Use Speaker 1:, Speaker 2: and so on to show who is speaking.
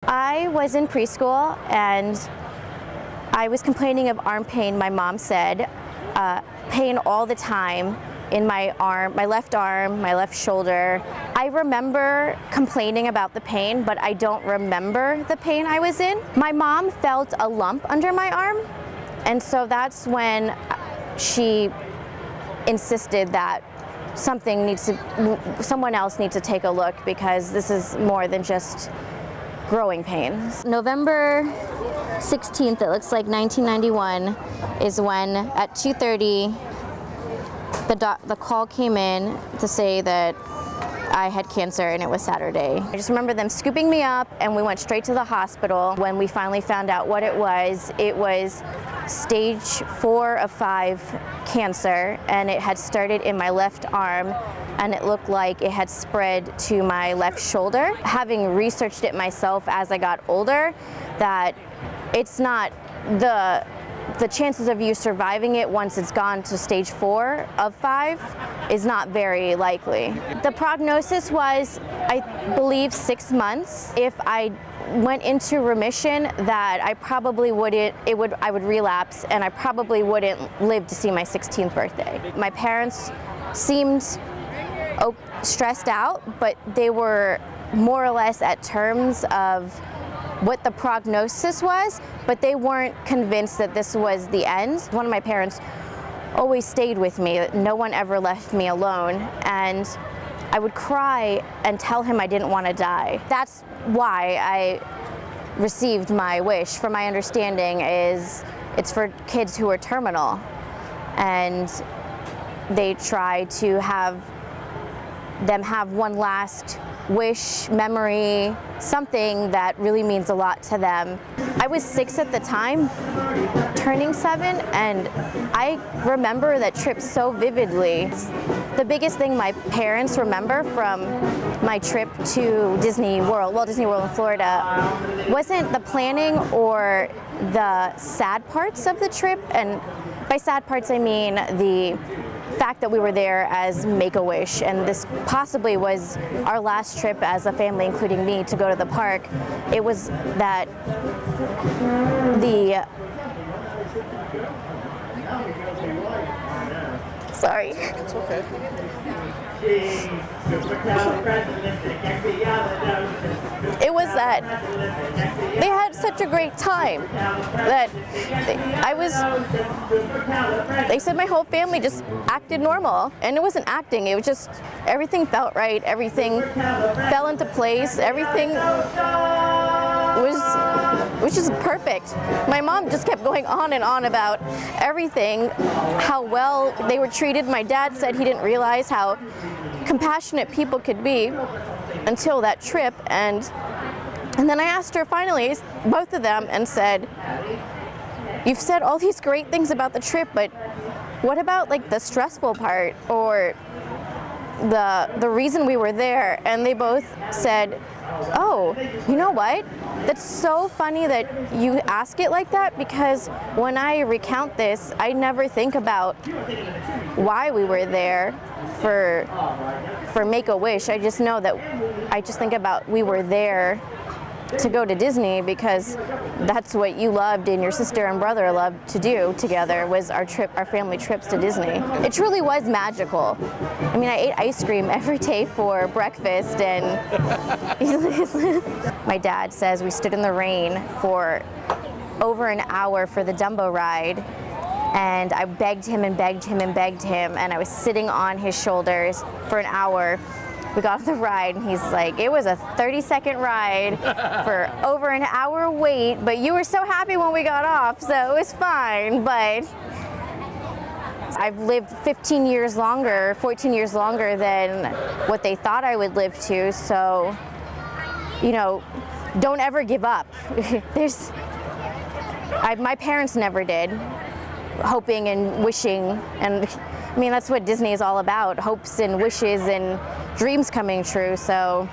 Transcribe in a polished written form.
Speaker 1: I was in preschool and I was complaining of arm pain, my mom said, pain all the time in my arm, my left shoulder. I remember complaining about the pain, but I don't remember the pain I was in. My mom felt a lump under my arm, and so that's when she insisted that someone else needs to take a look, because this is more than just growing pains. November 16th, it looks like 1991, is when at 2:30 the call came in to say that I had cancer, and it was Saturday. I just remember them scooping me up and we went straight to the hospital. When we finally found out what it was stage 4 of 5 cancer, and it had started in my left arm, and it looked like it had spread to my left shoulder. Having researched it myself as I got older, that it's not the chances of you surviving it once it's gone to stage 4 of 5 is not very likely. The prognosis was, I believe, 6 months. If I went into remission, that I probably I would relapse, and I probably wouldn't live to see my 16th birthday. My parents seemed stressed out, but they were more or less at terms of what the prognosis was, but they weren't convinced that this was the end. One of my parents always stayed with me. No one ever left me alone, and I would cry and tell him I didn't want to die. That's why I received my wish. From my understanding, it's for kids who are terminal, and they try to have them have one last wish, memory, something that really means a lot to them. I was 6 at the time, turning 7, and I remember that trip so vividly. The biggest thing my parents remember from my trip to Disney World, Walt Disney World in Florida, wasn't the planning or the sad parts of the trip, and by sad parts I mean the fact that we were there as Make-A-Wish, and this possibly was our last trip as a family, including me, to go to the park. It was that sorry.
Speaker 2: It's okay.
Speaker 1: It was that they had such a great time that they said my whole family just acted normal, and it wasn't acting, it was just everything felt right, everything fell into place, everything was just perfect. My mom just kept going on and on about everything, how well they were treated. My dad said he didn't realize how compassionate people could be until that trip, and then I asked her finally, both of them, and said, "You've said all these great things about the trip, but what about like the stressful part, or the reason we were there?" And they both said, "Oh, you know what? That's so funny that you ask it like that, because when I recount this, I never think about why we were there for Make-A-Wish. I just know that I just think about we were there to go to Disney because that's what you loved and your sister and brother loved to do together, was our family trips to Disney. It truly was magical. I mean, I ate ice cream every day for breakfast, and my dad says we stood in the rain for over an hour for the Dumbo ride, and I begged him and begged him and begged him, and I was sitting on his shoulders for an hour. We got on the ride, and he's like, it was a 30-second ride for over an hour wait, but you were so happy when we got off, so it was fine. But I've lived 14 years longer than what they thought I would live to, so, you know, don't ever give up. My parents never did, hoping and wishing, and I mean, that's what Disney is all about, hopes and wishes and dreams coming true. So